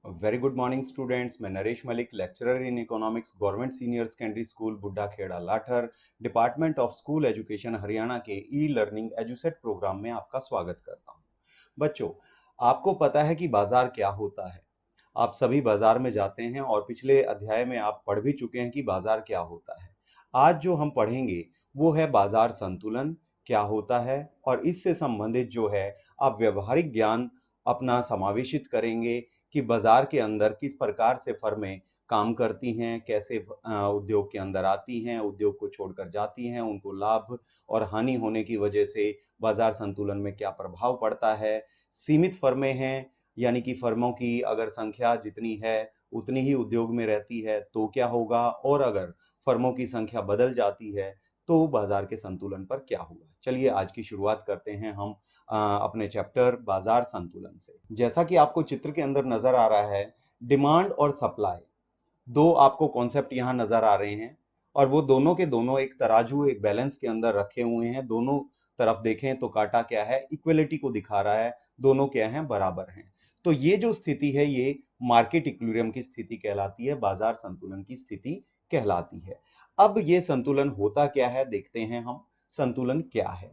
Very good morning students. मैं Naresh Malik, lecturer in economics, government senior secondary school Buddha Khera Lathar, department of school education Haryana के e learning Edusat programme में आपका स्वागत करता हूं। बच्चों, आपको पता है कि बाजार क्या होता है। आप सभी बाजार में जाते हैं और पिछले अध्याय में आप पढ़ भी चुके हैं कि बाजार क्या होता है। आज जो हम पढ़ेंगे वो है बाजार संतुलन क्या होता है, और इससे संबंधित जो है आप व्यवहारिक ज्ञान अपना समावेशित करेंगे कि बाजार के अंदर किस प्रकार से फर्में काम करती हैं, कैसे उद्योग के अंदर आती हैं, उद्योग को छोड़कर जाती हैं, उनको लाभ और हानि होने की वजह से बाजार संतुलन में क्या प्रभाव पड़ता है। सीमित फर्में हैं, यानी कि फर्मों की अगर संख्या जितनी है उतनी ही उद्योग में रहती है तो क्या होगा, और अगर फर्मों की संख्या बदल जाती है तो बाजार के संतुलन पर क्या होगा। चलिए आज की शुरुआत करते हैं हम अपने चैप्टर बाजार संतुलन से। जैसा कि आपको चित्र के अंदर नजर आ रहा है, डिमांड और सप्लाई दो आपको कॉन्सेप्ट यहाँ नजर आ रहे हैं, और वो दोनों के दोनों एक तराजू एक बैलेंस के अंदर रखे हुए हैं। दोनों तरफ देखें तो कांटा क्या है, इक्वलिटी को दिखा रहा है, दोनों क्या हैं, बराबर हैं। तो ये जो स्थिति है ये मार्केट इक्विलिब्रियम की स्थिति कहलाती है, बाजार संतुलन की स्थिति कहलाती है। अब ये संतुलन होता क्या है देखते हैं हम। संतुलन क्या है,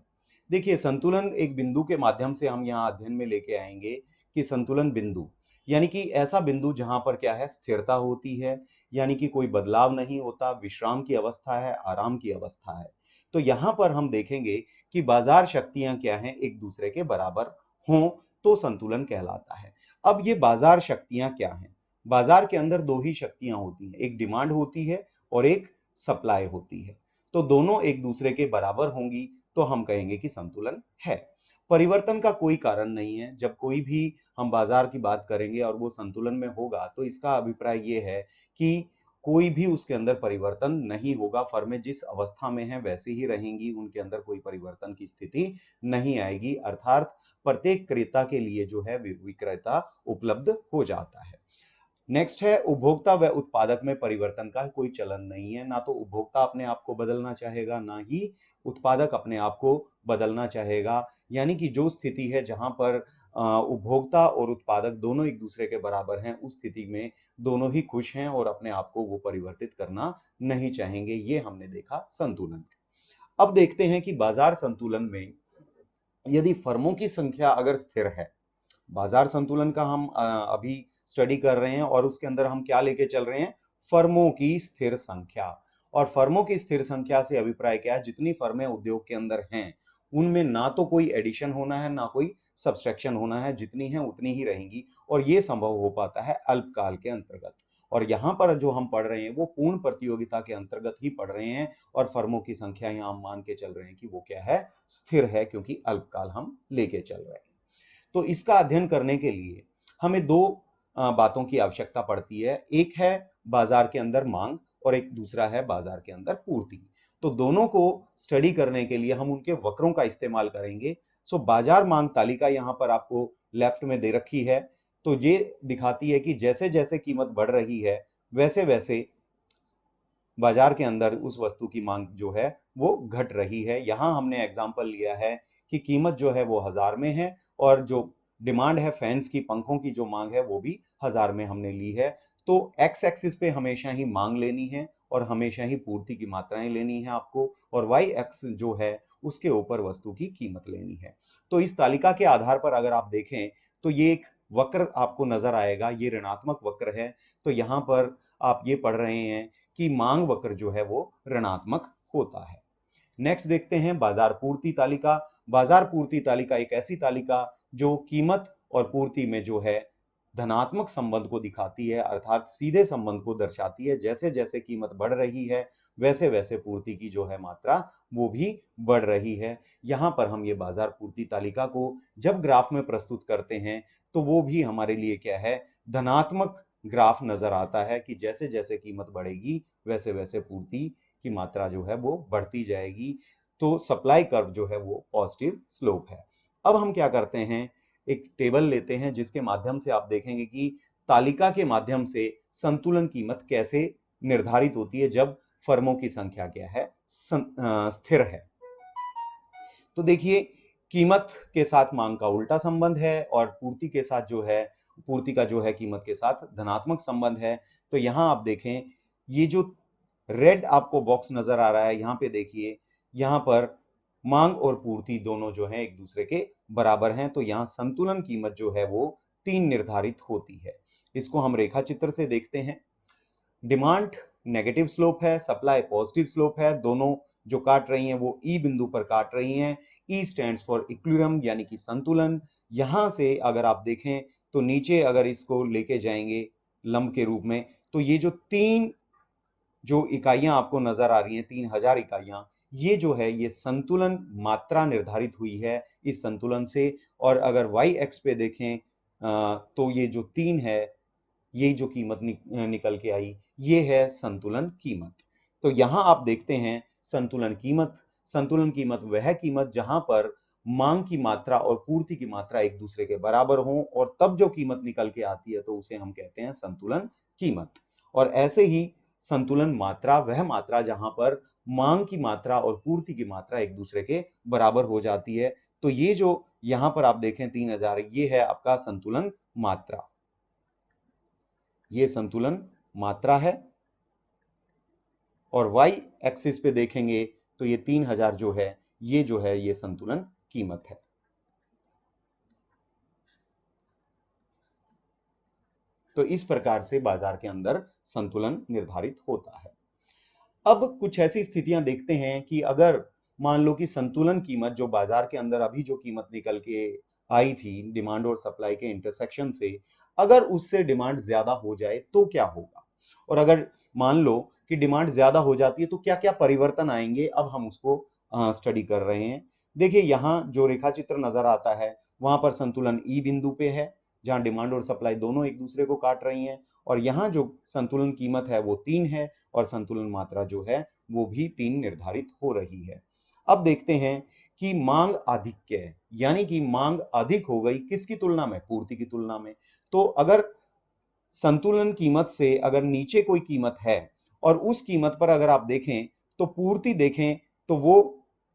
देखिए संतुलन एक बिंदु के माध्यम से हम यहाँ अध्ययन में लेके आएंगे कि संतुलन बिंदु यानी कि ऐसा बिंदु जहां पर क्या है, स्थिरता होती है, यानी कि कोई बदलाव नहीं होता, विश्राम की अवस्था है, आराम की अवस्था है। तो यहां पर हम देखेंगे कि बाजार शक्तियां क्या हैं, एक दूसरे के बराबर हों तो संतुलन कहलाता है। अब ये बाजार शक्तियां क्या हैं, बाजार के अंदर दो ही शक्तियां होती हैं, एक डिमांड होती है और एक सप्लाई होती है। तो दोनों एक दूसरे के बराबर होंगी तो हम कहेंगे कि संतुलन है। परिवर्तन का कोई कारण नहीं है। जब कोई भी हम बाजार की बात करेंगे और वो संतुलन में होगा तो इसका अभिप्राय ये है कि कोई भी उसके अंदर परिवर्तन नहीं होगा, फर्में जिस अवस्था में हैं वैसे ही रहेंगी, उनके अंदर कोई परिवर्तन की स्थिति नहीं आएगी, अर्थात प्रत्येक क्रेता के लिए जो है विक्रेता उपलब्ध हो जाता है। नेक्स्ट है उपभोक्ता व उत्पादक में परिवर्तन का कोई चलन नहीं है। ना तो उपभोक्ता अपने आप को बदलना चाहेगा, ना ही उत्पादक अपने आप को बदलना चाहेगा। यानी कि जो स्थिति है जहां पर उपभोक्ता और उत्पादक दोनों एक दूसरे के बराबर हैं, उस स्थिति में दोनों ही खुश हैं और अपने आप को वो परिवर्तित करना नहीं चाहेंगे। ये हमने देखा संतुलन। अब देखते हैं कि बाजार संतुलन में यदि फर्मों की संख्या अगर स्थिर है, बाजार संतुलन का हम अभी स्टडी कर रहे हैं और उसके अंदर हम क्या लेके चल रहे हैं, फर्मों की स्थिर संख्या। और फर्मों की स्थिर संख्या से अभिप्राय क्या है, जितनी फर्में उद्योग के अंदर हैं उनमें ना तो कोई एडिशन होना है ना कोई सब्सट्रैक्शन होना है, जितनी है उतनी ही रहेंगी। और ये संभव हो पाता है अल्पकाल के अंतर्गत। और यहाँ पर जो हम पढ़ रहे हैं वो पूर्ण प्रतियोगिता के अंतर्गत ही पढ़ रहे हैं, और फर्मों की संख्या यहाँ हम मान के चल रहे हैं कि वो क्या है, स्थिर है, क्योंकि अल्पकाल हम लेके चल रहे हैं। तो इसका अध्ययन करने के लिए हमें दो बातों की आवश्यकता पड़ती है। एक है बाजार के अंदर मांग और एक दूसरा है बाजार के अंदर पूर्ति। तो दोनों को स्टडी करने के लिए हम उनके वक्रों का इस्तेमाल करेंगे। सो बाजार मांग तालिका यहाँ पर आपको लेफ्ट में दे रखी है। तो ये दिखाती है कि जैसे जैसे कीमत बढ़ रही है वैसे वैसे बाजार के अंदर उस वस्तु की मांग जो है वो घट रही है। यहाँ हमने एग्जाम्पल लिया है कि कीमत जो है वो 1000 में है, और जो डिमांड है फैंस की, पंखों की जो मांग है वो भी 1000 में हमने ली है। तो एक्स एक्सिस पे हमेशा ही मांग लेनी है और हमेशा ही पूर्ति की मात्राएं लेनी है आपको, और वाई एक्स जो है उसके ऊपर वस्तु की कीमत लेनी है। तो इस तालिका के आधार पर अगर आप देखें तो ये एक वक्र आपको नजर आएगा, ये ऋणात्मक वक्र है। तो यहाँ पर आप ये पढ़ रहे हैं कि मांग वक्र जो है वो ऋणात्मक होता है। नेक्स्ट देखते हैं बाजार पूर्ति तालिका। बाजार पूर्ति तालिका एक ऐसी तालिका जो कीमत और पूर्ति में जो है धनात्मक संबंध को दिखाती है, अर्थात सीधे संबंध को दर्शाती है। जैसे जैसे कीमत बढ़ रही है वैसे वैसे पूर्ति की जो है मात्रा वो भी बढ़ रही है। यहाँ पर हम ये बाजार पूर्ति तालिका को जब ग्राफ में प्रस्तुत करते हैं तो वो भी हमारे लिए क्या है, धनात्मक ग्राफ नजर आता है कि जैसे जैसे कीमत बढ़ेगी वैसे वैसे पूर्ति की मात्रा जो है वो बढ़ती जाएगी। तो सप्लाई कर्व जो है वो पॉजिटिव स्लोप है। अब हम क्या करते हैं, एक टेबल लेते हैं जिसके माध्यम से आप देखेंगे कि तालिका के माध्यम से संतुलन कीमत कैसे निर्धारित होती है जब फर्मों की संख्या क्या है, स्थिर है। तो देखिए, कीमत के साथ मांग का उल्टा संबंध है और पूर्ति के साथ जो है पूर्ति का जो है कीमत के साथ धनात्मक संबंध है। तो यहाँ आप देखें, ये जो रेड आपको बॉक्स नजर आ रहा है, यहाँ पे देखिए, यहाँ पर मांग और पूर्ति दोनों जो है एक दूसरे के बराबर हैं। तो यहाँ संतुलन कीमत जो है वो 3 निर्धारित होती है। इसको हम रेखा चित्र से देखते हैं। डिमांड नेगेटिव स्लोप है, सप्लाई पॉजिटिव स्लोप है, दोनों जो काट रही हैं वो ई बिंदु पर काट रही हैं। ई स्टैंड्स फॉर इक्विलिब्रियम यानी कि संतुलन। यहां से अगर आप देखें तो नीचे अगर इसको लेके जाएंगे लंब के रूप में, तो ये जो तीन जो इकाइयां आपको नजर आ रही हैं, 3000 इकाइयां, ये जो है ये संतुलन मात्रा निर्धारित हुई है इस संतुलन से। और अगर वाई एक्स पे देखें तो ये जो 3 है, ये जो कीमत निकल के आई, ये है संतुलन कीमत। तो यहां आप देखते हैं संतुलन कीमत वह कीमत जहां पर मांग की मात्रा और पूर्ति की मात्रा एक दूसरे के बराबर हों, और तब जो कीमत निकल के आती है तो उसे हम कहते हैं संतुलन कीमत। और ऐसे ही संतुलन मात्रा वह मात्रा जहां पर मांग की मात्रा और पूर्ति की मात्रा एक दूसरे के बराबर हो जाती है। तो ये जो यहां पर आप देखें 3000, ये है आपका संतुलन मात्रा, ये संतुलन मात्रा है। और y एक्सिस पे देखेंगे तो ये 3000 जो है ये संतुलन कीमत है। तो इस प्रकार से बाजार के अंदर संतुलन निर्धारित होता है। अब कुछ ऐसी स्थितियां देखते हैं कि अगर मान लो कि संतुलन कीमत जो बाजार के अंदर अभी जो कीमत निकल के आई थी डिमांड और सप्लाई के इंटरसेक्शन से, अगर उससे डिमांड ज्यादा हो जाए तो क्या होगा, और अगर मान लो कि डिमांड ज्यादा हो जाती है तो क्या क्या परिवर्तन आएंगे, अब हम उसको स्टडी कर रहे हैं। देखिए यहाँ जो रेखा चित्र नजर आता है वहां पर संतुलन ई बिंदु पे है, जहां डिमांड और सप्लाई दोनों एक दूसरे को काट रही हैं, और यहाँ जो संतुलन कीमत है वो 3 है, और संतुलन मात्रा जो है वो भी 3 निर्धारित हो रही है। अब देखते हैं कि मांग आधिक्य है, यानी कि मांग अधिक हो गई किसकी तुलना में, पूर्ति की तुलना में। तो अगर संतुलन कीमत से अगर नीचे कोई कीमत है और उस कीमत पर अगर आप देखें तो पूर्ति देखें तो वो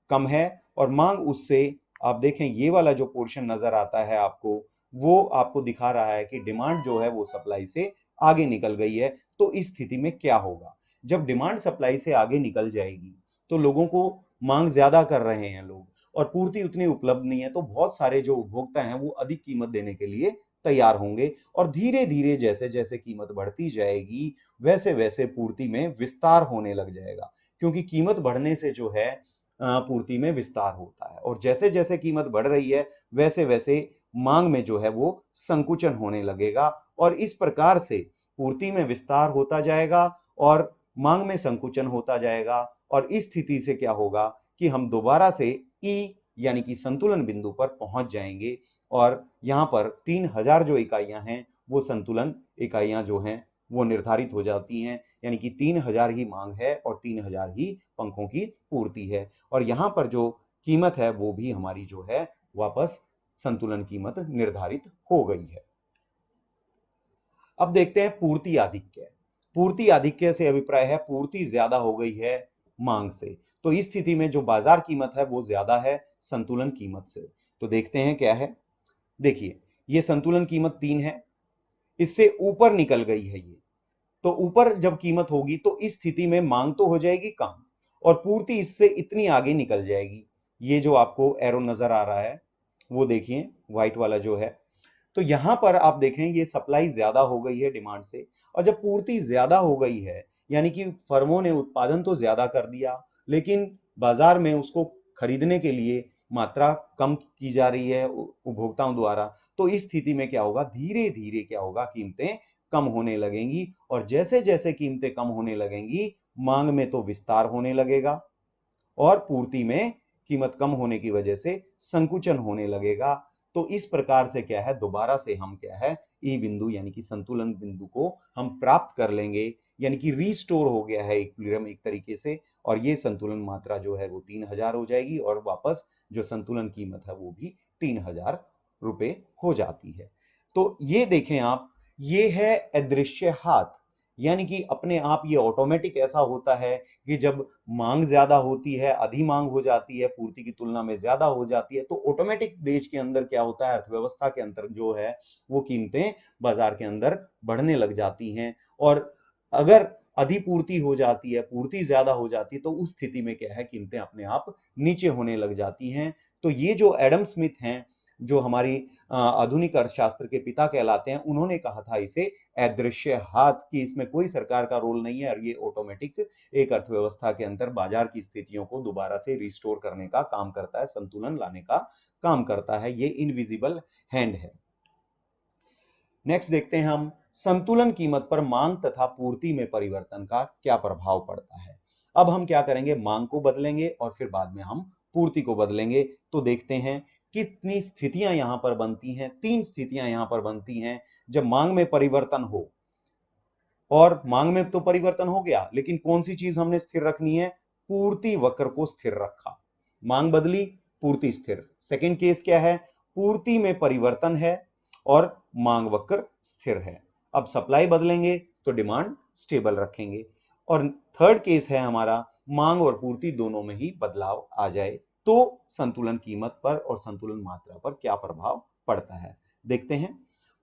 कम है, और मांग उससे, आप देखें ये वाला जो पोर्शन नजर आता है आपको, वो आपको दिखा रहा है कि डिमांड जो है वो सप्लाई से आगे निकल गई है। तो इस स्थिति में क्या होगा, जब डिमांड सप्लाई से आगे निकल जाएगी तो लोगों को मांग ज्यादा कर रहे हैं लोग, और पूर्ति उतनी उपलब्ध नहीं है, तो बहुत सारे जो उपभोक्ता हैं वो अधिक कीमत देने के लिए तैयार होंगे। और धीरे धीरे जैसे जैसे कीमत बढ़ती जाएगी वैसे वैसे पूर्ति में विस्तार होने लग जाएगा, क्योंकि कीमत बढ़ने से जो है पूर्ति में विस्तार होता है, और जैसे जैसे कीमत बढ़ रही है वैसे वैसे मांग में जो है वो संकुचन होने लगेगा, और इस प्रकार से पूर्ति में विस्तार होता जाएगा और मांग में संकुचन होता जाएगा। और इस स्थिति से क्या होगा कि हम दोबारा से ई यानी कि संतुलन बिंदु पर पहुंच जाएंगे, और यहाँ पर 3000 जो इकाइयां हैं वो संतुलन इकाइयां जो हैं वो निर्धारित हो जाती हैं, यानी कि 3000 ही मांग है और 3000 ही पंखों की पूर्ति है, और यहाँ पर जो कीमत है वो भी हमारी जो है वापस संतुलन कीमत निर्धारित हो गई है। अब देखते हैं पूर्ति आधिक्य। पूर्ति आधिक्य से अभिप्राय है पूर्ति ज्यादा हो गई है मांग से, तो इस स्थिति में जो बाजार कीमत है वो ज्यादा है संतुलन कीमत से। तो देखते हैं क्या है। देखिए ये संतुलन कीमत 3 है, इससे ऊपर निकल गई है ये, तो ऊपर जब कीमत होगी तो इस स्थिति में मांग तो हो जाएगी कम और पूर्ति इससे इतनी आगे निकल जाएगी। ये जो आपको एरो नजर आ रहा है वो देखिए व्हाइट वाला जो है, तो यहां पर आप देखें ये सप्लाई ज्यादा हो गई है डिमांड से, और जब पूर्ति ज्यादा हो गई है यानी कि फर्मों ने उत्पादन तो ज्यादा कर दिया लेकिन बाजार में उसको खरीदने के लिए मात्रा कम की जा रही है उपभोक्ताओं द्वारा, तो इस स्थिति में क्या होगा, धीरे धीरे क्या होगा, कीमतें कम होने लगेंगी, और जैसे जैसे कीमतें कम होने लगेंगी मांग में तो विस्तार होने लगेगा, और पूर्ति में कीमत कम होने की वजह से संकुचन होने लगेगा। तो इस प्रकार से क्या है, दोबारा से हम क्या है ई बिंदु यानी कि संतुलन बिंदु को हम प्राप्त कर लेंगे, यानी कि रीस्टोर हो गया है इक्विलिब्रियम एक तरीके से, और ये संतुलन मात्रा जो है वो 3000 हो जाएगी, और वापस जो संतुलन कीमत है वो भी 3000 रुपए हो जाती है। तो ये देखें आप, ये है अदृश्य हाथ, यानी कि अपने आप ये ऑटोमेटिक ऐसा होता है कि जब मांग ज्यादा होती है, अधि मांग हो जाती है, पूर्ति की तुलना में ज्यादा हो जाती है, तो ऑटोमेटिक देश के अंदर क्या होता है, अर्थव्यवस्था के अंदर जो है वो कीमतें बाजार के अंदर बढ़ने लग जाती हैं। और अगर अधिपूर्ति हो जाती है, पूर्ति ज्यादा हो जाती है, तो उस स्थिति में क्या है, कीमतें अपने आप नीचे होने लग जाती हैं। तो ये जो एडम स्मिथ हैं, जो हमारी आधुनिक अर्थशास्त्र के पिता कहलाते हैं, उन्होंने कहा था इसे अदृश्य हाथ, कि इसमें कोई सरकार का रोल नहीं है और ये ऑटोमेटिक एक अर्थव्यवस्था के अंदर बाजार की स्थितियों को दोबारा से रिस्टोर करने का काम करता है, संतुलन लाने का काम करता है। ये इनविजिबल हैंड है। नेक्स्ट देखते हैं हम, संतुलन कीमत पर मांग तथा पूर्ति में परिवर्तन का क्या प्रभाव पड़ता है। अब हम क्या करेंगे, मांग को बदलेंगे और फिर बाद में हम पूर्ति को बदलेंगे। तो देखते हैं कितनी स्थितियां यहां पर बनती हैं। 3 स्थितियां यहां पर बनती हैं जब मांग में परिवर्तन हो। और मांग में तो परिवर्तन हो गया, लेकिन कौन सी चीज हमने स्थिर रखनी है, पूर्ति वक्र को स्थिर रखा। मांग बदली, पूर्ति स्थिर। सेकंड केस क्या है, पूर्ति में परिवर्तन है और मांग वक्र स्थिर है। अब सप्लाई बदलेंगे तो डिमांड स्टेबल रखेंगे। और थर्ड केस है हमारा, मांग और पूर्ति दोनों में ही बदलाव आ जाए, तो संतुलन कीमत पर और संतुलन मात्रा पर क्या प्रभाव पड़ता है, देखते हैं।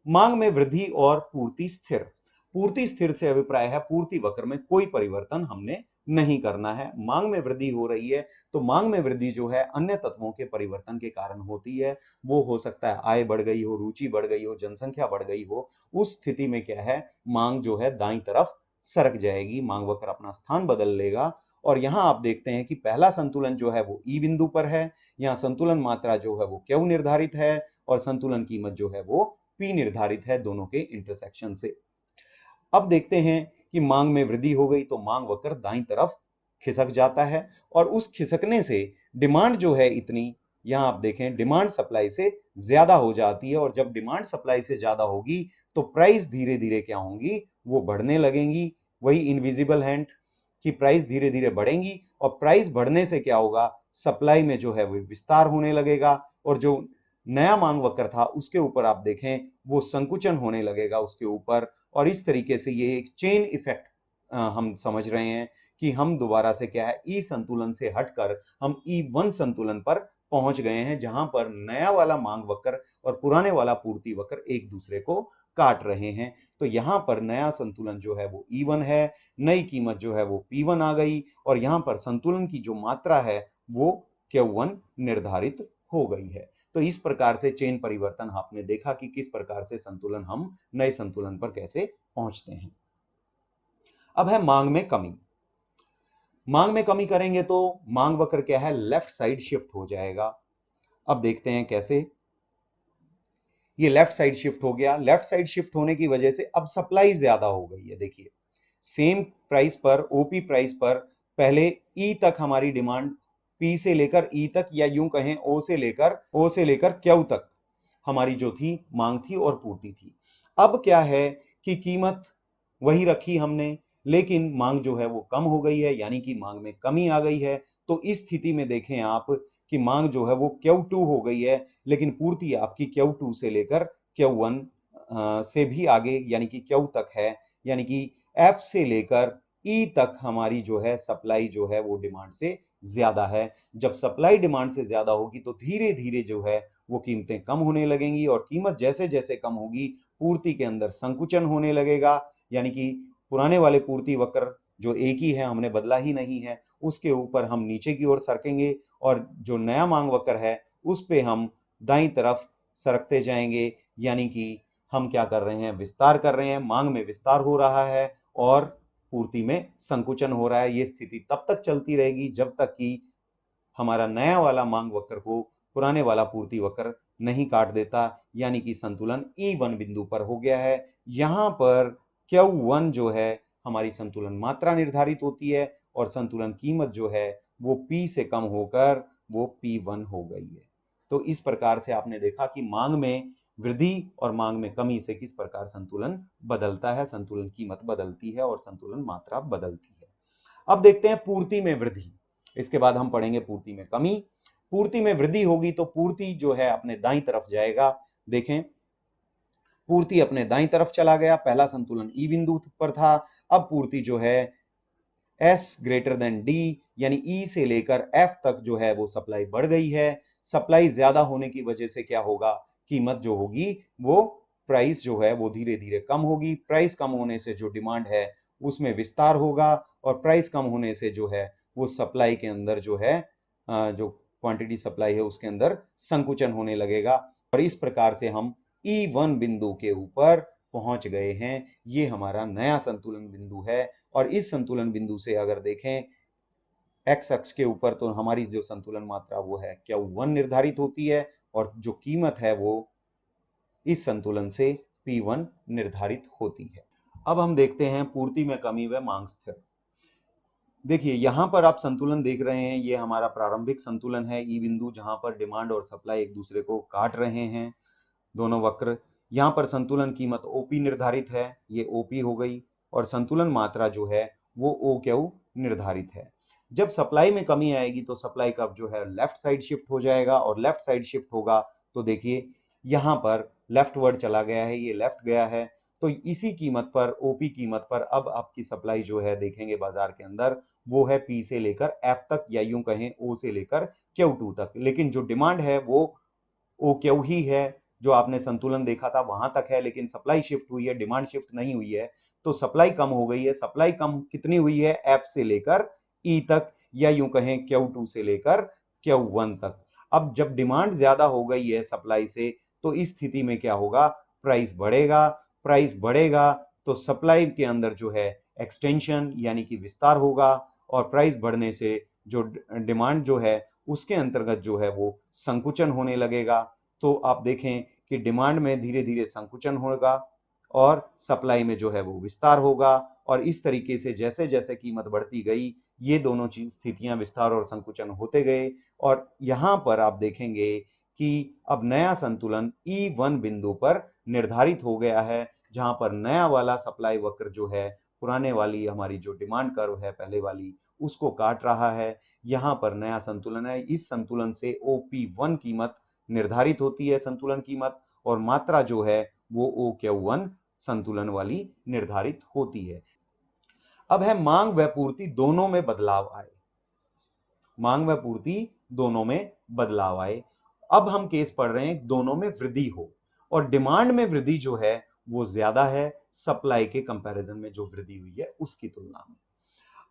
मांग में वृद्धि और पूर्ति स्थिर। पूर्ति स्थिर से अभिप्राय है पूर्ति वक्र में कोई परिवर्तन हमने नहीं करना है। मांग में वृद्धि हो रही है, तो मांग में वृद्धि जो है अन्य तत्वों के परिवर्तन के कारण होती है। वो हो सकता है आय बढ़ गई हो, रुचि बढ़ गई हो, जनसंख्या बढ़ गई हो। उस स्थिति में क्या है, मांग जो है दाईं तरफ सरक जाएगी, मांग वक्र अपना स्थान बदल लेगा। और यहां आप देखते हैं कि पहला संतुलन जो है वो ई बिंदु पर है। यहाँ संतुलन मात्रा जो है वो क्यू निर्धारित है और संतुलन कीमत जो है वो पी निर्धारित है, दोनों के इंटरसेक्शन से। अब देखते हैं कि मांग में वृद्धि हो गई तो मांग वक्र दाईं तरफ खिसक जाता है और उस खिसकने से डिमांड जो है इतनी, यहां आप देखें डिमांड सप्लाई से ज्यादा हो जाती है। और जब डिमांड सप्लाई से ज्यादा होगी तो प्राइस धीरे धीरे क्या होंगी, वो बढ़ने लगेंगी। वही इनविजिबल हैंड की प्राइस धीरे धीरे बढ़ेंगी और प्राइस बढ़ने से क्या होगा, सप्लाई में जो है वो विस्तार होने लगेगा और जो नया मांग वक्र था उसके ऊपर आप देखें वो संकुचन होने लगेगा उसके ऊपर। और इस तरीके से ये एक चेन इफेक्ट हम समझ रहे हैं कि हम दोबारा से क्या है, ई संतुलन से हटकर हम ई वन संतुलन पर पहुंच गए हैं, जहां पर नया वाला मांग वक्र और पुराने वाला पूर्ति वक्र एक दूसरे को काट रहे हैं। तो यहां पर नया संतुलन जो है वो ई वन है, नई कीमत जो है वो पी वन आ गई और यहां पर संतुलन की जो मात्रा है वो क्यू वन निर्धारित हो गई है। तो इस प्रकार से चेन परिवर्तन आपने देखा कि किस प्रकार से संतुलन हम नए संतुलन पर कैसे पहुंचते हैं। अब है मांग में कमी। मांग में कमी करेंगे तो मांग वक्र क्या है, लेफ्ट साइड शिफ्ट हो जाएगा। अब देखते हैं कैसे। ये लेफ्ट साइड शिफ्ट हो गया। लेफ्ट साइड शिफ्ट होने की वजह से अब सप्लाई ज्यादा हो गई है। देखिए सेम प्राइस पर, ओपी प्राइस पर पहले ई तक हमारी डिमांड, पी से लेकर ई तक या यूं कहें ओ से लेकर क्यू तक हमारी जो थी मांग थी और पूर्ति थी। अब क्या है कि कीमत वही रखी हमने, लेकिन मांग जो है वो कम हो गई है, यानी कि मांग में कमी आ गई है। तो इस स्थिति में देखें आप कि मांग जो है वो Q2 हो गई है, लेकिन पूर्ति आपकी Q2 से लेकर Q1 से भी आगे यानी कि Q तक है। यानी कि F से लेकर E तक हमारी जो है सप्लाई जो है वो डिमांड से ज्यादा है। जब सप्लाई डिमांड से ज्यादा होगी तो धीरे धीरे जो है वो कीमतें कम होने लगेंगी और कीमत जैसे जैसे कम होगी पूर्ति के अंदर संकुचन होने लगेगा। यानी कि पुराने वाले पूर्ति वक्र जो एक ही है, हमने बदला ही नहीं है, उसके ऊपर हम नीचे की ओर सरकेंगे और जो नया मांग वक्र है उस पे हम दाईं तरफ सरकते जाएंगे। यानी कि हम क्या कर रहे हैं, विस्तार कर रहे हैं, मांग में विस्तार हो रहा है और पूर्ति में संकुचन हो रहा है। ये स्थिति तब तक चलती रहेगी जब तक कि हमारा नया वाला मांग वक्र को पुराने वाला पूर्ति वक्र नहीं काट देता। यानी कि संतुलन E1 बिंदु पर हो गया है। यहां पर Q1 जो है हमारी संतुलन मात्रा निर्धारित होती है और संतुलन कीमत जो है वो P से कम होकर वो P1 हो गई है। तो इस प्रकार से आपने देखा कि मांग में वृद्धि और मांग में कमी से किस प्रकार संतुलन बदलता है, संतुलन कीमत बदलती है और संतुलन मात्रा बदलती है। अब देखते हैं पूर्ति में वृद्धि। इसके बाद हम पढ़ेंगे पूर्ति में कमी। पूर्ति में वृद्धि होगी तो पूर्ति जो है अपने दाईं तरफ जाएगा। देखें पूर्ति अपने दाईं तरफ चला गया, पहला संतुलन ई बिंदु पर था, अब पूर्ति जो है एस ग्रेटर देन डी यानी ई से लेकर एफ तक जो है वो सप्लाई बढ़ गई है। सप्लाई ज्यादा होने की वजह से क्या होगा, कीमत जो होगी वो प्राइस जो है वो धीरे धीरे कम होगी। प्राइस कम होने से जो डिमांड है उसमें विस्तार होगा और प्राइस कम होने से जो है वो सप्लाई के अंदर जो है जो क्वांटिटी सप्लाई है उसके अंदर संकुचन होने लगेगा और इस प्रकार से हम E1 बिंदु के ऊपर पहुंच गए हैं। ये हमारा नया संतुलन बिंदु है और इस संतुलन बिंदु से अगर देखें एक्स अक्ष के ऊपर तो हमारी जो संतुलन मात्रा वो है Q1 निर्धारित होती है और जो कीमत है वो इस संतुलन से P1 निर्धारित होती है। अब हम देखते हैं पूर्ति में कमी व मांग स्थिर। देखिए यहां पर आप संतुलन देख रहे हैं, ये हमारा प्रारंभिक संतुलन है ई बिंदु, जहां पर डिमांड और सप्लाई एक दूसरे को काट रहे हैं दोनों वक्र। यहाँ पर संतुलन कीमत ओपी निर्धारित है, ये ओपी हो गई, और संतुलन मात्रा जो है वो ओ क्यू निर्धारित है। जब सप्लाई में कमी आएगी तो सप्लाई कर्व जो है लेफ्ट साइड शिफ्ट हो जाएगा और लेफ्ट साइड शिफ्ट होगा तो देखिए यहाँ पर लेफ्ट वर्ड चला गया है, ये लेफ्ट गया है, तो इसी कीमत पर ओपी कीमत पर अब आपकी सप्लाई जो है देखेंगे बाजार के अंदर वो है पी से लेकर एफ तक या यूं कहें ओ से लेकर Q2 तक। लेकिन जो डिमांड है वो ओ क्यू ही है, जो आपने संतुलन देखा था वहां तक है, लेकिन सप्लाई शिफ्ट हुई है, डिमांड शिफ्ट नहीं हुई है, तो सप्लाई कम हो गई है। सप्लाई कम कितनी हुई है, एफ से लेकर ई तक या यूं कहें Q2 से लेकर Q1 तक। अब जब डिमांड ज्यादा हो गई है सप्लाई से तो इस स्थिति में क्या होगा, प्राइस बढ़ेगा। प्राइस बढ़ेगा तो सप्लाई के अंदर जो है एक्सटेंशन यानी कि विस्तार होगा और प्राइस बढ़ने से जो डिमांड जो है उसके अंतर्गत जो है वो संकुचन होने लगेगा। तो आप देखें कि डिमांड में धीरे धीरे संकुचन होगा और सप्लाई में जो है वो विस्तार होगा और इस तरीके से जैसे जैसे कीमत बढ़ती गई ये दोनों चीज स्थितियां विस्तार और संकुचन होते गए और यहाँ पर आप देखेंगे कि अब नया संतुलन E1 बिंदु पर निर्धारित हो गया है, जहां पर नया वाला सप्लाई वक्र जो है पुराने वाली हमारी जो डिमांड कर्व है पहले वाली उसको काट रहा है। यहाँ पर नया संतुलन है, इस संतुलन से OP1 कीमत निर्धारित होती है संतुलन कीमत और मात्रा जो है वो OQ1 संतुलन वाली निर्धारित होती है। अब है मांग व पूर्ति दोनों में बदलाव आए, मांग व पूर्ति दोनों में बदलाव आए। अब हम केस पढ़ रहे हैं दोनों में वृद्धि हो और डिमांड में वृद्धि जो है वो ज्यादा है सप्लाई के कंपैरिजन में जो वृद्धि हुई है उसकी तुलना में।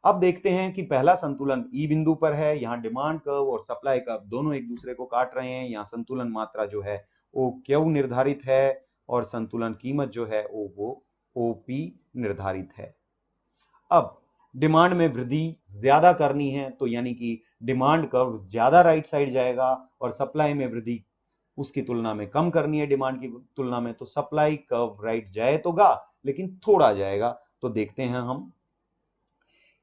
अब देखते हैं कि पहला संतुलन ई बिंदु पर है, यहाँ डिमांड कर्व और सप्लाई कर्व दोनों एक दूसरे को काट रहे हैं। यहाँ संतुलन मात्रा जो है ओ क्यू निर्धारित है और संतुलन कीमत जो है वो ओपी निर्धारित है। अब डिमांड में वृद्धि ज्यादा करनी है तो यानी कि डिमांड कर्व ज्यादा राइट साइड जाएगा और सप्लाई में वृद्धि उसकी तुलना में कम करनी है डिमांड की तुलना में, तो सप्लाई कर्व राइट जाए तो गा लेकिन थोड़ा जाएगा। तो देखते हैं हम,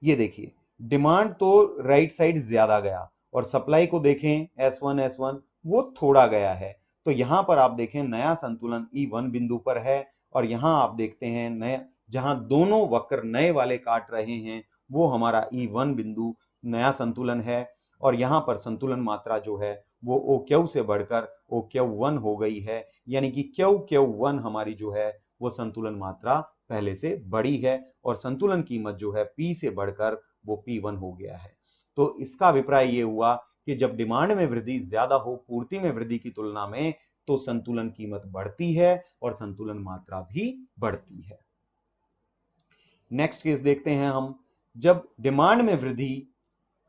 ये देखिए डिमांड तो राइट साइड ज्यादा गया और सप्लाई को देखें S1 वो थोड़ा गया है। तो यहां पर आप देखें नया संतुलन E1 बिंदु पर है और यहां आप देखते हैं नया जहां दोनों वक्र नए वाले काट रहे हैं वो हमारा E1 बिंदु नया संतुलन है और यहां पर संतुलन मात्रा जो है वो OQ से बढ़कर OQ1 हो गई है, यानी कि QQ1 हमारी जो है वो संतुलन मात्रा पहले से बड़ी है और संतुलन कीमत जो है P से बढ़कर वो P1 हो गया है। तो इसका अभिप्राय ये हुआ कि जब डिमांड में वृद्धि ज्यादा हो पूर्ति में वृद्धि की तुलना में तो संतुलन कीमत बढ़ती है और संतुलन मात्रा भी बढ़ती है। नेक्स्ट केस देखते हैं हम, जब डिमांड में वृद्धि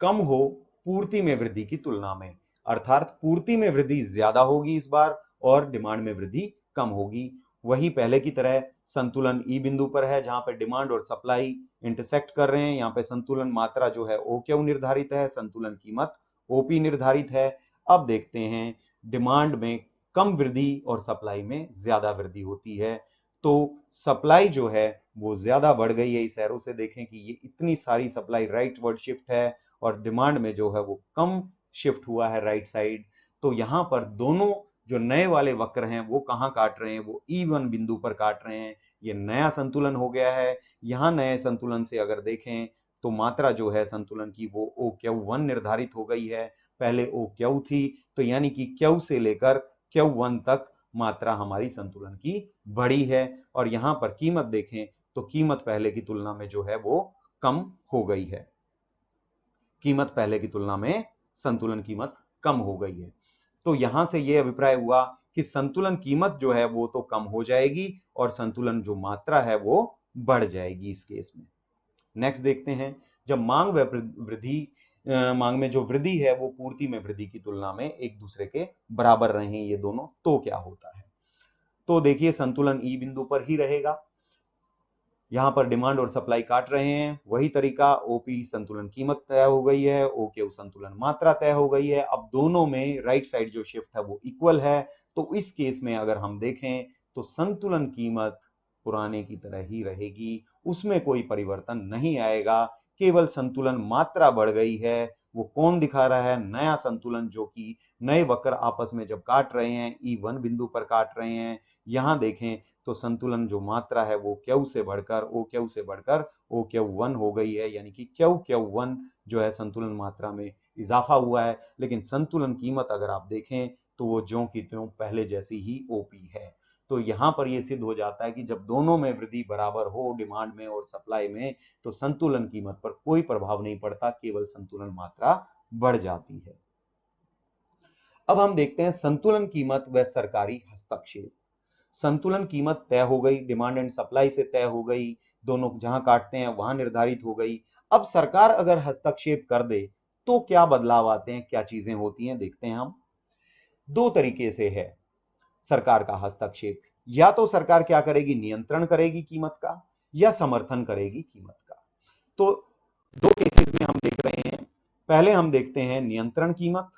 कम हो पूर्ति में वृद्धि की तुलना में, अर्थात पूर्ति में वृद्धि ज्यादा होगी इस बार और डिमांड में वृद्धि कम होगी। वही पहले की तरह संतुलन ई बिंदु पर है जहां पर डिमांड और सप्लाई इंटरसेक्ट कर रहे हैं। यहाँ पे संतुलन मात्रा जो है ओ क्यू निर्धारित है, संतुलन कीमत ओपी निर्धारित है। अब देखते हैं डिमांड में कम वृद्धि और सप्लाई में ज्यादा वृद्धि होती है, तो सप्लाई जो है वो ज्यादा बढ़ गई है। इस एरो से देखें कि ये इतनी सारी सप्लाई राइट वर्ड शिफ्ट है और डिमांड में जो है वो कम शिफ्ट हुआ है राइट साइड। तो यहाँ पर दोनों जो नए वाले वक्र हैं वो कहाँ काट रहे हैं, वो E1 बिंदु पर काट रहे हैं। ये नया संतुलन हो गया है। यहाँ नए संतुलन से अगर देखें तो मात्रा जो है संतुलन की वो OQ1 निर्धारित हो गई है, पहले OQ थी, तो यानी कि Q से लेकर Q1 तक मात्रा हमारी संतुलन की बढ़ी है। और यहां पर कीमत देखें तो कीमत पहले की तुलना में जो है वो कम हो गई है। कीमत पहले की तुलना में संतुलन कीमत कम हो गई है। तो यहां से यह अभिप्राय हुआ कि संतुलन कीमत जो है वो तो कम हो जाएगी और संतुलन जो मात्रा है वो बढ़ जाएगी इस केस में। नेक्स्ट देखते हैं, जब मांग व वृद्धि मांग में जो वृद्धि है वो पूर्ति में वृद्धि की तुलना में एक दूसरे के बराबर रहे ये दोनों, तो क्या होता है। तो देखिए संतुलन ई बिंदु पर ही रहेगा। यहां पर डिमांड और सप्लाई काट रहे हैं, वही तरीका। ओपी संतुलन कीमत तय हो गई है, ओक्यू संतुलन मात्रा तय हो गई है। अब दोनों में राइट साइड जो शिफ्ट है वो इक्वल है। तो इस केस में अगर हम देखें तो संतुलन कीमत पुराने की तरह ही रहेगी, उसमें कोई परिवर्तन नहीं आएगा। केवल संतुलन मात्रा बढ़ गई है। वो कौन दिखा रहा है, नया संतुलन, जो कि नए वक्र आपस में जब काट रहे हैं E1 बिंदु पर काट रहे हैं। यहां देखें तो संतुलन जो मात्रा है वो क्यू से बढ़कर ओ क्यू 1 हो गई है, यानी कि क्यू 1 जो है संतुलन मात्रा में इजाफा हुआ है। लेकिन संतुलन कीमत अगर आप देखें तो वो ज्यों की त्यों पहले जैसी ही ओपी है। तो यहां पर यह सिद्ध हो जाता है कि जब दोनों में वृद्धि बराबर हो, डिमांड में और सप्लाई में, तो संतुलन कीमत पर कोई प्रभाव नहीं पड़ता, केवल संतुलन मात्रा बढ़ जाती है। अब हम देखते हैं संतुलन कीमत व सरकारी हस्तक्षेप। संतुलन कीमत तय हो गई, डिमांड एंड सप्लाई से तय हो गई, दोनों जहां काटते हैं वहां निर्धारित हो गई। अब सरकार अगर हस्तक्षेप कर दे तो क्या बदलाव आते हैं, क्या चीजें होती हैं, देखते हैं हम। दो तरीके से है सरकार का हस्तक्षेप। या तो सरकार क्या करेगी, नियंत्रण करेगी कीमत का, या समर्थन करेगी कीमत का। तो दो केसेस में हम देख रहे हैं। पहले हम देखते हैं नियंत्रण कीमत।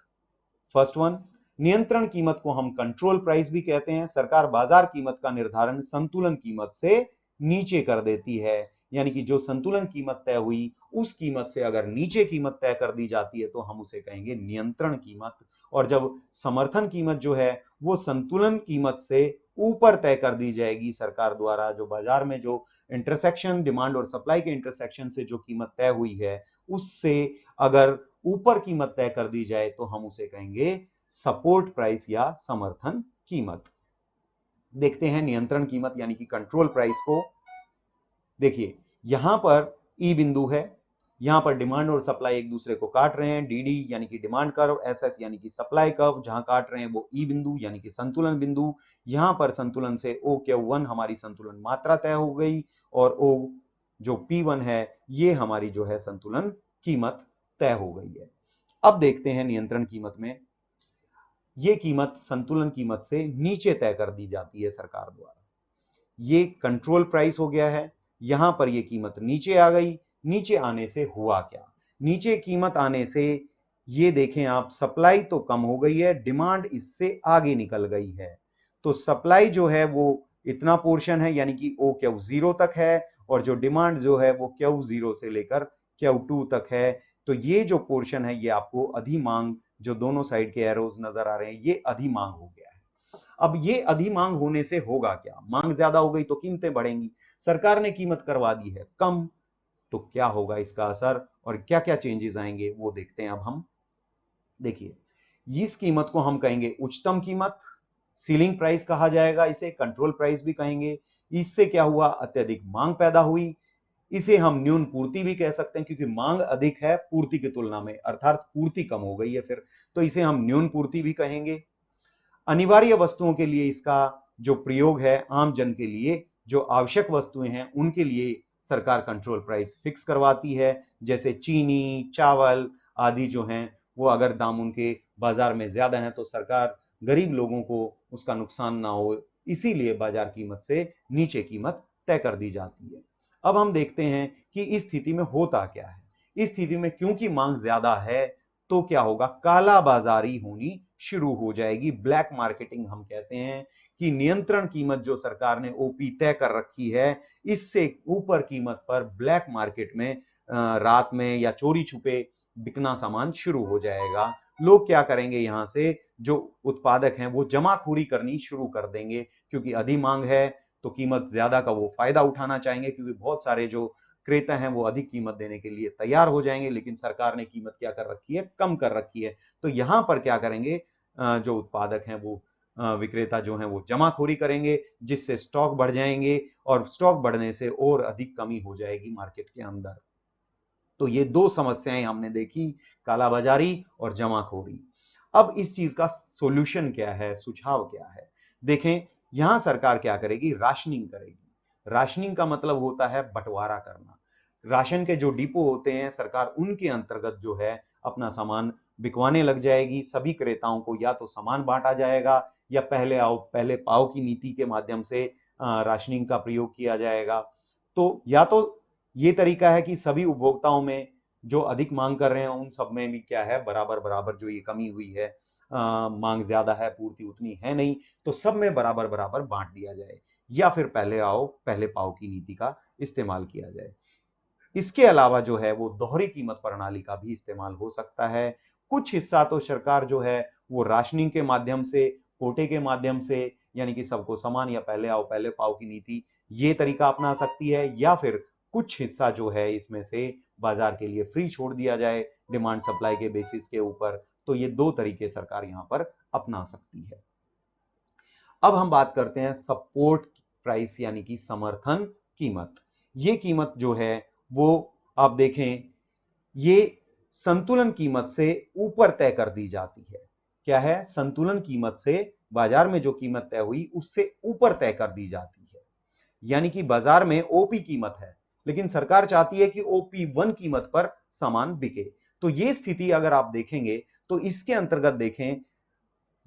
फर्स्ट वन, नियंत्रण कीमत को हम कंट्रोल प्राइस भी कहते हैं। सरकार बाजार कीमत का निर्धारण संतुलन कीमत से नीचे कर देती है, यानी कि जो संतुलन कीमत तय हुई उस कीमत से अगर नीचे कीमत तय कर दी जाती है तो हम उसे कहेंगे नियंत्रण कीमत। और जब समर्थन कीमत जो है वो संतुलन कीमत से ऊपर तय कर दी जाएगी सरकार द्वारा, जो बाजार में जो इंटरसेक्शन, डिमांड और सप्लाई के इंटरसेक्शन से जो कीमत तय हुई है उससे अगर ऊपर कीमत तय कर दी जाए तो हम उसे कहेंगे सपोर्ट प्राइस या समर्थन कीमत। देखते हैं नियंत्रण कीमत यानी कि कंट्रोल प्राइस को। देखिए यहां पर ई बिंदु है, यहां पर डिमांड और सप्लाई एक दूसरे को काट रहे हैं, डीडी यानी कि डिमांड कर्व, एसएस यानी कि सप्लाई कर्व जहां काट रहे हैं वो ई बिंदु यानी कि संतुलन बिंदु। यहां पर संतुलन से ओ क्यू 1 हमारी संतुलन मात्रा तय हो गई, और ओ जो P1 है ये हमारी जो है संतुलन कीमत तय हो गई है। अब देखते हैं नियंत्रण कीमत में, ये कीमत संतुलन कीमत से नीचे तय कर दी जाती है सरकार द्वारा। ये कंट्रोल प्राइस हो गया है, यहां पर ये कीमत नीचे आ गई। नीचे आने से हुआ क्या, नीचे कीमत आने से ये देखें आप, सप्लाई तो कम हो गई है, डिमांड इससे आगे निकल गई है। तो सप्लाई जो है वो इतना पोर्शन है यानी कि ओ क्यू 0 तक है, और जो डिमांड जो है वो क्यू 0 से लेकर क्यू 2 तक है। तो ये जो पोर्शन है ये आपको अधिमांग, जो दोनों साइड के एरोज नजर आ रहे हैं, ये अधिमांग हो गया है। अब ये अधिमांग होने से होगा क्या, मांग ज्यादा हो गई तो कीमतें बढ़ेंगी। सरकार ने कीमत करवा दी है कम, तो क्या होगा इसका असर और क्या क्या चेंजेस आएंगे वो देखते हैं अब हम। देखिए इस कीमत को हम कहेंगे उच्चतम कीमत, सीलिंग प्राइस कहा जाएगा, इसे कंट्रोल प्राइस भी कहेंगे। इससे क्या हुआ, अत्यधिक मांग पैदा हुई। इसे हम न्यून पूर्ति भी कह सकते हैं, क्योंकि मांग अधिक है पूर्ति की तुलना में, अर्थात पूर्ति कम हो गई है फिर, तो इसे हम न्यून पूर्ति भी कहेंगे। अनिवार्य वस्तुओं के लिए इसका जो प्रयोग है, आम जन के लिए जो आवश्यक वस्तुएं हैं उनके लिए सरकार कंट्रोल प्राइस फिक्स करवाती है। जैसे चीनी, चावल आदि जो हैं वो अगर दाम उनके बाजार में ज्यादा हैं तो सरकार गरीब लोगों को उसका नुकसान ना हो, इसीलिए बाजार कीमत से नीचे कीमत तय कर दी जाती है। अब हम देखते हैं कि इस स्थिति में होता क्या है। इस स्थिति में क्योंकि मांग ज्यादा है तो क्या होगा, काला बाजारी होनी शुरू हो जाएगी। ब्लैक मार्केटिंग हम कहते हैं कि नियंत्रण कीमत जो सरकार ने ओपी तय कर रखी है, इससे ऊपर कीमत पर ब्लैक मार्केट में रात में या चोरी छुपे बिकना सामान शुरू हो जाएगा। लोग क्या करेंगे, यहां से जो उत्पादक हैं वो जमाखोरी करनी शुरू कर देंगे, क्योंकि अधिक मांग है तो कीमत ज्यादा का वो फायदा उठाना चाहेंगे, क्योंकि बहुत सारे जो क्रेता हैं वो अधिक कीमत देने के लिए तैयार हो जाएंगे। लेकिन सरकार ने कीमत क्या कर रखी है, कम कर रखी है। तो यहां पर क्या करेंगे, जो उत्पादक हैं वो विक्रेता जो हैं वो जमाखोरी करेंगे, जिससे स्टॉक बढ़ जाएंगे और स्टॉक बढ़ने से और अधिक कमी हो जाएगी मार्केट के अंदर। तो ये दो समस्याएं हमने देखी, कालाबाजारी और जमाखोरी। अब इस चीज का सॉल्यूशन क्या है, सुझाव क्या है? देखें, यहां सरकार क्या करेगी, राशनिंग करेगी। राशनिंग का मतलब होता है बंटवारा करना। राशन के जो डिपो होते हैं, सरकार उनके अंतर्गत जो है अपना सामान बिकवाने लग जाएगी। सभी क्रेताओं को या तो सामान बांटा जाएगा या पहले आओ पहले पाओ की नीति के माध्यम से राशनिंग का प्रयोग किया जाएगा। तो या तो ये तरीका है कि सभी उपभोक्ताओं में जो अधिक मांग कर रहे हैं उन सब में भी क्या है, बराबर बराबर जो ये कमी हुई है, मांग ज्यादा है पूर्ति उतनी है नहीं, तो सब में बराबर बराबर बांट दिया जाए, या फिर पहले आओ पहले पाओ की नीति का इस्तेमाल किया जाए। इसके अलावा जो है वो दोहरी कीमत प्रणाली का भी इस्तेमाल हो सकता है। कुछ हिस्सा तो सरकार जो है वो राशनिंग के माध्यम से, कोटे के माध्यम से, यानी कि सबको समान या पहले आओ पहले पाओ की नीति, ये तरीका अपना सकती है, या फिर कुछ हिस्सा जो है इसमें से बाजार के लिए फ्री छोड़ दिया जाए डिमांड सप्लाई के बेसिस के ऊपर। तो ये दो तरीके सरकार यहां पर अपना सकती है। अब हम बात करते हैं सपोर्ट प्राइस यानी कि समर्थन कीमत। ये कीमत जो है वो आप देखें, ये संतुलन कीमत से ऊपर तय कर दी जाती है। क्या है, संतुलन कीमत से बाजार में जो कीमत तय हुई उससे ऊपर तय कर दी जाती है। यानी कि बाजार में ओपी कीमत है, लेकिन सरकार चाहती है कि ओपी वन कीमत पर सामान बिके। तो ये स्थिति अगर आप देखेंगे तो इसके अंतर्गत देखें,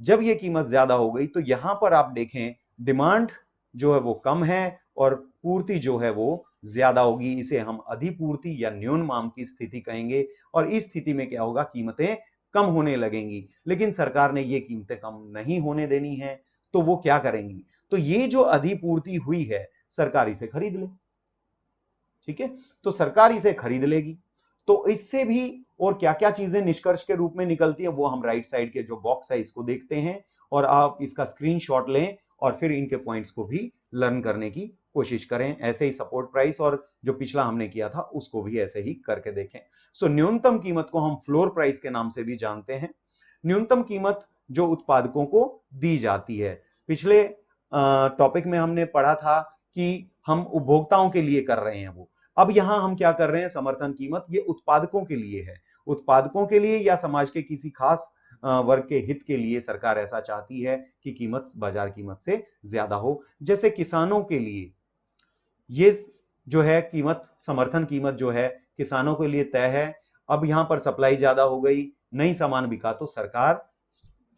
जब ये कीमत ज्यादा हो गई तो यहां पर आप देखें डिमांड जो है वो कम है और पूर्ति जो है वो ज्यादा होगी। इसे हम अधिपूर्ति या न्यून मांग की स्थिति कहेंगे। और इस स्थिति में क्या होगा, कीमतें कम होने लगेंगी। लेकिन सरकार ने ये कीमतें कम नहीं होने देनी है, तो वो क्या करेंगी, तो ये जो अधिपूर्ति हुई है सरकार इसे खरीद ले। ठीक है, तो सरकार इसे खरीद लेगी। तो इससे भी और क्या क्या चीजें निष्कर्ष के रूप में निकलती है वो हम राइट साइड के जो बॉक्स है इसको देखते हैं, और आप इसका स्क्रीनशॉट लें और फिर इनके पॉइंट्स को भी लर्न करने की कोशिश करें। ऐसे ही सपोर्ट प्राइस और जो पिछला हमने किया था उसको भी ऐसे ही करके देखें। सो न्यूनतम कीमत को हम फ्लोर प्राइस के नाम से भी जानते हैं। न्यूनतम कीमत जो उत्पादकों को दी जाती है। पिछले टॉपिक में हमने पढ़ा था कि हम उपभोक्ताओं के लिए कर रहे हैं वो, अब यहां हम क्या कर रहे हैं, समर्थन कीमत ये उत्पादकों के लिए है। उत्पादकों के लिए या समाज के किसी खास वर्ग के हित के लिए सरकार ऐसा चाहती है कि कीमत बाजार कीमत से ज्यादा हो। जैसे किसानों के लिए ये जो है कीमत, समर्थन कीमत जो है किसानों के लिए तय है। अब यहां पर सप्लाई ज्यादा हो गई, नहीं सामान बिका, तो सरकार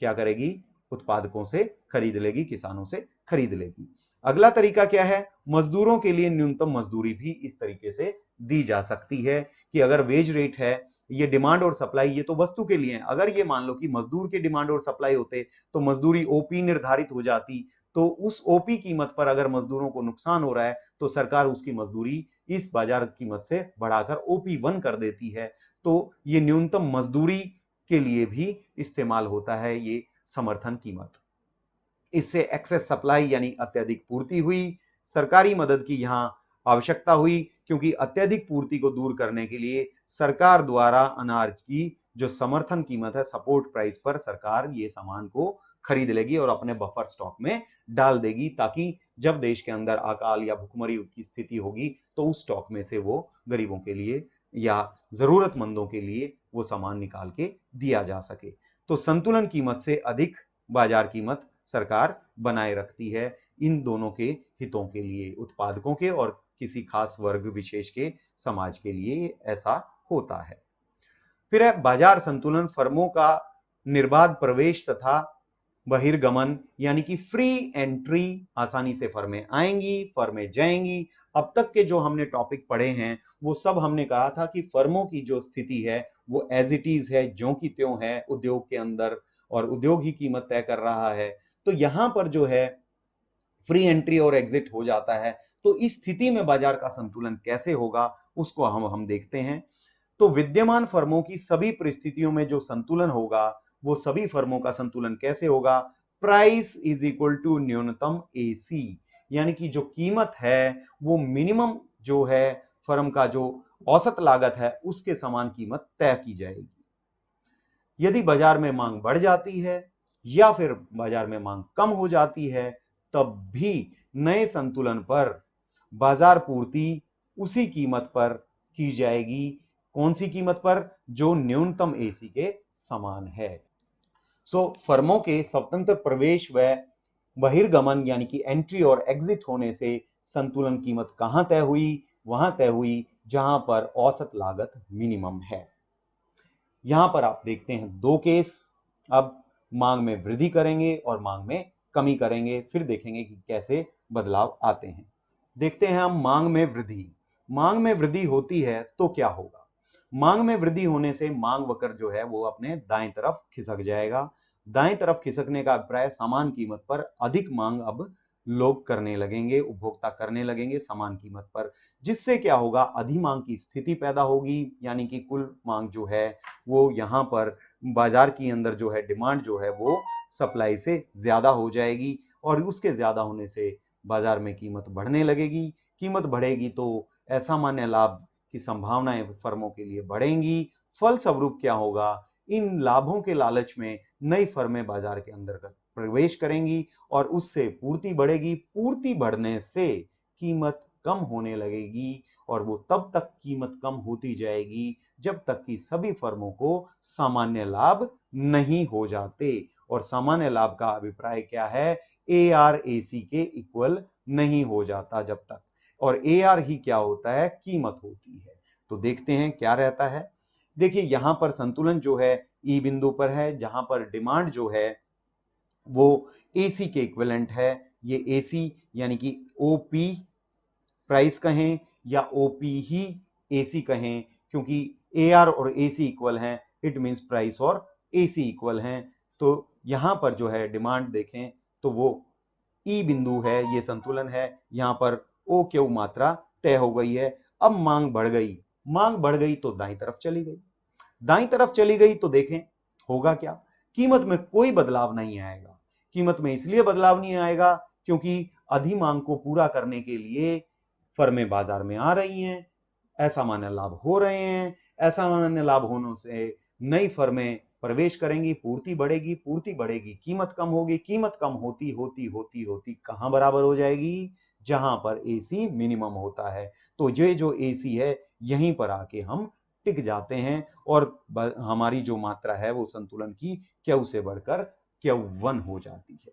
क्या करेगी, उत्पादकों से खरीद लेगी, किसानों से खरीद लेगी। अगला तरीका क्या है, मजदूरों के लिए न्यूनतम मजदूरी भी इस तरीके से दी जा सकती है कि अगर वेज रेट है, ये डिमांड और सप्लाई, ये तो वस्तु के लिए है, अगर ये मान लो कि मजदूर के डिमांड और सप्लाई होते तो मजदूरी ओपी निर्धारित हो जाती। तो उस ओपी कीमत पर अगर मजदूरों को नुकसान हो रहा है तो सरकार उसकी मजदूरी इस बाजार कीमत से बढ़ाकर ओपी वन कर देती है। तो ये न्यूनतम मजदूरी के लिए भी इस्तेमाल होता है ये समर्थन कीमत। इससे एक्सेस सप्लाई यानी अत्यधिक पूर्ति हुई, सरकारी मदद की यहां आवश्यकता हुई, क्योंकि अत्यधिक पूर्ति को दूर करने के लिए सरकार द्वारा अनाज की जो समर्थन कीमत है, सपोर्ट प्राइस पर सरकार ये सामान को खरीद लेगी और अपने बफर स्टॉक में डाल देगी, ताकि जब देश के अंदर अकाल या भुखमरी की स्थिति होगी तो उस स्टॉक में से वो गरीबों के लिए या जरूरतमंदों के लिए वो सामान निकाल के दिया जा सके। तो संतुलन कीमत से अधिक बाजार कीमत सरकार बनाए रखती है इन दोनों के हितों के लिए, उत्पादकों के और किसी खास वर्ग विशेष के समाज के लिए ऐसा होता है। फिर है बाजार संतुलन, फर्मों का निर्बाध प्रवेश तथा बहिर्गमन, यानी कि फ्री एंट्री, आसानी से फर्में आएंगी, फर्में जाएंगी। अब तक के जो हमने टॉपिक पढ़े हैं वो सब हमने कहा था कि फर्मों की जो स्थिति है वो एज इट इज है, ज्यों की त्यों है उद्योग के अंदर, और उद्योग ही कीमत तय कर रहा है। तो यहां पर जो है फ्री एंट्री और एग्जिट हो जाता है। तो इस स्थिति में बाजार का संतुलन कैसे होगा उसको हम देखते हैं। तो विद्यमान फर्मों की सभी परिस्थितियों में जो संतुलन होगा, वो सभी फर्मों का संतुलन कैसे होगा, प्राइस इज इक्वल टू न्यूनतम एसी, यानी कि जो कीमत है वो मिनिमम जो है फर्म का जो औसत लागत है उसके समान कीमत तय की जाएगी। यदि बाजार में मांग बढ़ जाती है या फिर बाजार में मांग कम हो जाती है, तब भी नए संतुलन पर बाजार पूर्ति उसी कीमत पर की जाएगी। कौन सी कीमत पर? जो न्यूनतम एसी के समान है। फर्मों के स्वतंत्र प्रवेश व बहिर्गमन यानी कि एंट्री और एग्जिट होने से संतुलन कीमत कहां तय हुई? वहां तय हुई जहां पर औसत लागत मिनिमम है। यहां पर आप देखते हैं दो केस। अब मांग में वृद्धि करेंगे और मांग में कमी करेंगे, फिर देखेंगे कि कैसे बदलाव आते हैं। देखते हैं हम मांग में वृद्धि। मांग में वृद्धि होती है तो क्या होगा? मांग में वृद्धि होने से मांग वक्र जो है वो अपने दाएं तरफ खिसक जाएगा। दाएं तरफ खिसकने का अभिप्राय समान कीमत पर अधिक मांग अब लोग करने लगेंगे, उपभोक्ता करने लगेंगे समान कीमत पर, जिससे क्या होगा? अधिमांग की स्थिति पैदा होगी, यानी कि कुल मांग जो है वो यहाँ पर बाजार के अंदर जो है डिमांड जो है वो सप्लाई से ज्यादा हो जाएगी और उसके ज्यादा होने से बाजार में कीमत बढ़ने लगेगी। कीमत बढ़ेगी तो असामान्य लाभ की संभावनाएं फर्मों के लिए बढ़ेंगी। फलस्वरूप क्या होगा? इन लाभों के लालच में नई फर्में बाजार के अंदर प्रवेश करेंगी और उससे पूर्ति बढ़ेगी। पूर्ति बढ़ने से कीमत कम होने लगेगी और वो तब तक कीमत कम होती जाएगी जब तक कि सभी फर्मों को सामान्य लाभ नहीं हो जाते। और सामान्य लाभ का अभिप्राय क्या है? ARAC के इक्वल नहीं हो जाता जब तक। और AR ही क्या होता है? कीमत होती है। तो देखते हैं क्या रहता है। देखिए यहां पर संतुलन जो है ई बिंदु पर है, जहां पर डिमांड जो है वो AC के इक्विवेलेंट है। ये AC यानी कि OP प्राइस कहें या OP ही AC कहें, क्योंकि AR और AC इक्वल हैं, इट मींस प्राइस और AC इक्वल हैं। तो यहां पर जो है डिमांड देखें तो वो ई बिंदु है, ये संतुलन है। यहां पर OQ मात्रा तय हो गई है। अब मांग बढ़ गई। मांग बढ़ गई तो दाईं तरफ चली गई। दाईं तरफ चली गई तो देखें होगा क्या? कीमत में कोई बदलाव नहीं आएगा। कीमत में इसलिए बदलाव नहीं आएगा क्योंकि अधिमांग को पूरा करने के लिए फर्में बाजार में आ रही हैं, असामान्य लाभ हो रहे हैं। असामान्य लाभ होने से नई फर्में प्रवेश करेंगी, पूर्ति बढ़ेगी, पूर्ति बढ़ेगी, कीमत कम होगी, कीमत कम होती होती होती होती कहां बराबर हो जाएगी? जहां पर AC मिनिमम होता है। तो ये जो AC है यहीं पर आके हम टिक जाते हैं और हमारी जो मात्रा है वो संतुलन की Q से बढ़कर Q1 हो जाती है।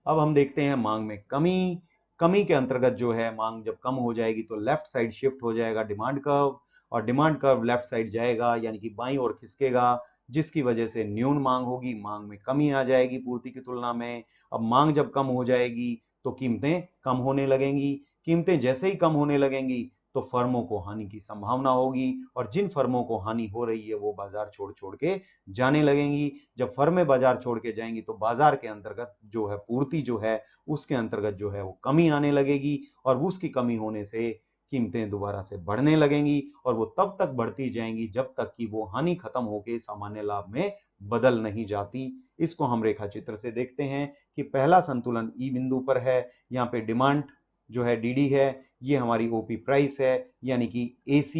अब हम देखते हैं मांग में कमी। कमी के अंतर्गत जो है मांग जब कम हो जाएगी तो लेफ्ट साइड शिफ्ट हो जाएगा डिमांड कर्व, और डिमांड कर्व लेफ्ट साइड जाएगा यानी कि बाईं ओर खिसकेगा, जिसकी वजह से न्यून मांग होगी, मांग में कमी आ जाएगी पूर्ति की तुलना में। अब मांग जब कम हो जाएगी तो कीमतें कम होने लगेंगी। कीमतें जैसे ही कम होने लगेंगी तो फर्मों को हानि की संभावना होगी, और जिन फर्मों को हानि हो रही है वो बाजार छोड़ छोड़ के जाने लगेंगी। जब फर्में बाजार छोड़ के जाएंगी तो बाजार के अंतर्गत जो है पूर्ति जो है उसके अंतर्गत जो है वो कमी आने लगेगी, और उसकी कमी होने से कीमतें दोबारा से बढ़ने लगेंगी, और वो तब तक बढ़ती जाएंगी जब तक कि वो हानि खत्म होकर सामान्य लाभ में बदल नहीं जाती। इसको हम रेखा चित्र से देखते हैं कि पहला संतुलन ई बिंदु पर है। यहाँ पे डिमांड जो है DD है, ये हमारी OP प्राइस है, यानी कि AC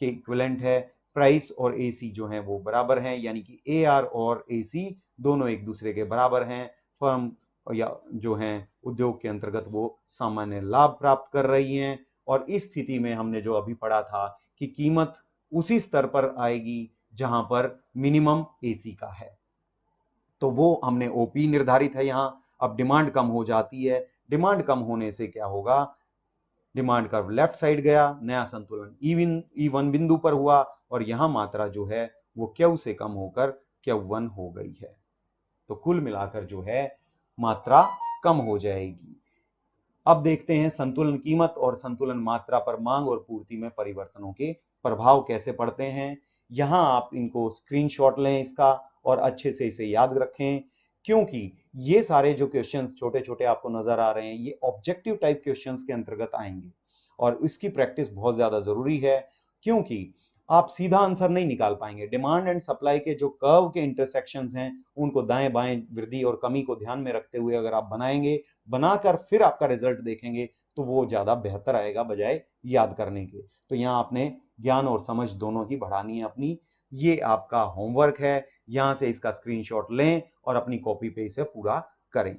के इक्विवेलेंट है। प्राइस और AC जो है वो बराबर हैं, यानी कि AR और AC दोनों एक दूसरे के बराबर हैं। फर्म या जो हैं उद्योग के अंतर्गत वो सामान्य लाभ प्राप्त कर रही हैं, और इस स्थिति में हमने जो अभी पढ़ा था कि कीमत उसी स्तर पर आएगी जहां पर मिनिमम AC का है। तो वो हमने OP निर्धारित है यहाँ। अब डिमांड कम हो जाती है। डिमांड कम होने से क्या होगा? डिमांड कर्व लेफ्ट साइड गया, नया संतुलन E1 बिंदु पर हुआ, और यहां मात्रा जो है वो Q से कम होकर Q1 हो गई है। तो कुल मिलाकर जो है मात्रा कम हो जाएगी। अब देखते हैं संतुलन कीमत और संतुलन मात्रा पर मांग और पूर्ति में परिवर्तनों के प्रभाव कैसे पड़ते हैं। यहां आप इनको स्क्रीनशॉट लें इसका और अच्छे से इसे याद रखें, क्योंकि ये सारे जो क्वेश्चंस छोटे छोटे आपको नजर आ रहे हैं ये ऑब्जेक्टिव टाइप क्वेश्चंस के अंतर्गत आएंगे, और इसकी प्रैक्टिस बहुत ज्यादा जरूरी है, क्योंकि आप सीधा आंसर नहीं निकाल पाएंगे। डिमांड एंड सप्लाई के जो कर्व के इंटरसेक्शंस हैं उनको दाएं बाएं वृद्धि और कमी को ध्यान में रखते हुए अगर आप बनाएंगे, बनाकर फिर आपका रिजल्ट देखेंगे तो वो ज्यादा बेहतर आएगा बजाय याद करने के। तो यहाँ आपने ज्ञान और समझ दोनों ही बढ़ानी है अपनी। ये आपका होमवर्क है, यहां से इसका स्क्रीनशॉट लें और अपनी कॉपी पे इसे पूरा करें।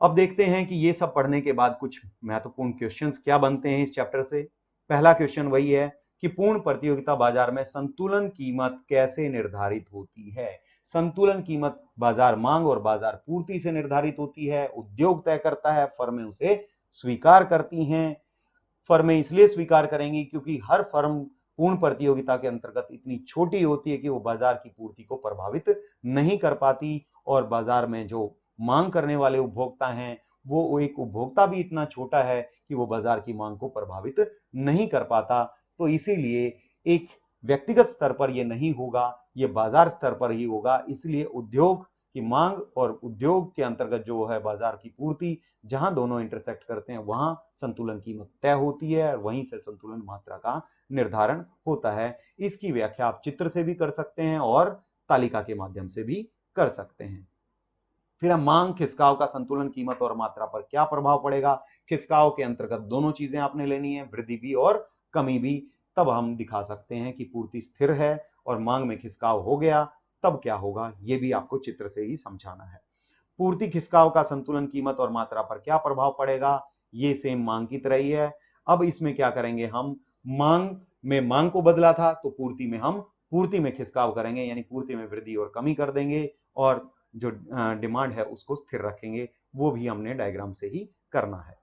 अब देखते हैं कि ये सब पढ़ने के बाद कुछ महत्वपूर्ण क्वेश्चंस क्या बनते हैं इस चैप्टर से। पहला क्वेश्चन वही है कि पूर्ण प्रतियोगिता बाजार में संतुलन कीमत कैसे निर्धारित होती है। संतुलन कीमत बाजार मांग और बाजार पूर्ति से निर्धारित होती है, उद्योग तय करता है, फर्में उसे स्वीकार करती हैं। फर्में इसलिए स्वीकार करेंगी क्योंकि हर फर्म पूर्ण प्रतियोगिता के अंतर्गत इतनी छोटी होती है कि वो बाजार की पूर्ति को प्रभावित नहीं कर पाती, और बाजार में जो मांग करने वाले उपभोक्ता हैं वो एक उपभोक्ता भी इतना छोटा है कि वो बाजार की मांग को प्रभावित नहीं कर पाता। तो इसीलिए एक व्यक्तिगत स्तर पर ये नहीं होगा, ये बाजार स्तर पर ही होगा। इसलिए उद्योग की मांग और उद्योग के अंतर्गत जो है बाजार की पूर्ति, जहां दोनों इंटरसेक्ट करते हैं वहां संतुलन कीमत तय होती है और वहीं से संतुलन मात्रा का निर्धारण होता है। इसकी व्याख्या आप चित्र से भी कर सकते हैं और तालिका के माध्यम से भी कर सकते हैं। फिर हम मांग खिसकाव का संतुलन कीमत और मात्रा पर क्या प्रभाव पड़ेगा। खिसकाव के अंतर्गत दोनों चीजें आपने लेनी है, वृद्धि भी और कमी भी। तब हम दिखा सकते हैं कि पूर्ति स्थिर है और मांग में खिसकाव हो गया, तब क्या होगा, यह भी आपको चित्र से ही समझाना है। पूर्ति खिसकाव का संतुलन कीमत और मात्रा पर क्या प्रभाव पड़ेगा, ये सेम मांग की तरह ही है। अब इसमें क्या करेंगे, हम मांग में मांग को बदला था तो पूर्ति में हम पूर्ति में खिसकाव करेंगे, यानी पूर्ति में वृद्धि और कमी कर देंगे, और जो डिमांड है उसको स्थिर रखेंगे। वो भी हमने डायग्राम से ही करना है।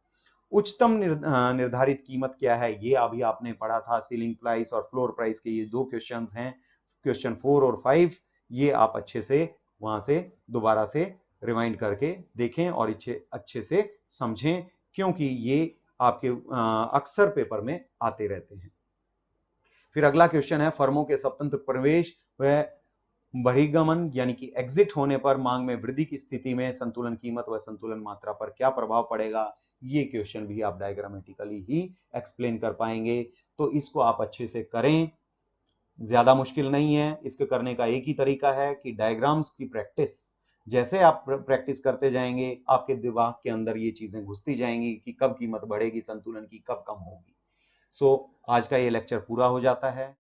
उच्चतम निर्धारित कीमत क्या है, ये अभी आपने पढ़ा था। सीलिंग प्राइस और फ्लोर प्राइस के ये दो क्वेश्चंस हैं, क्वेश्चन 4 और 5। ये आप अच्छे से वहां से दोबारा से रिवाइंड करके देखें और इसे अच्छे से समझें, क्योंकि ये आपके अक्सर पेपर में आते रहते हैं। फिर अगला क्वेश्चन है, फर्मों के स्वतंत्र प्रवेश व बहिर्गमन यानी कि एग्जिट होने पर मांग में वृद्धि की स्थिति में संतुलन कीमत व संतुलन मात्रा पर क्या प्रभाव पड़ेगा। ये क्वेश्चन भी आप डायग्रामेटिकली ही एक्सप्लेन कर पाएंगे। तो इसको आप अच्छे से करें, ज्यादा मुश्किल नहीं है। इसके करने का एक ही तरीका है कि डायग्राम्स की प्रैक्टिस, जैसे आप प्रैक्टिस करते जाएंगे आपके दिमाग के अंदर ये चीजें घुसती जाएंगी कि कब कीमत बढ़ेगी, संतुलन की कब कम होगी। सो आज का ये लेक्चर पूरा हो जाता है।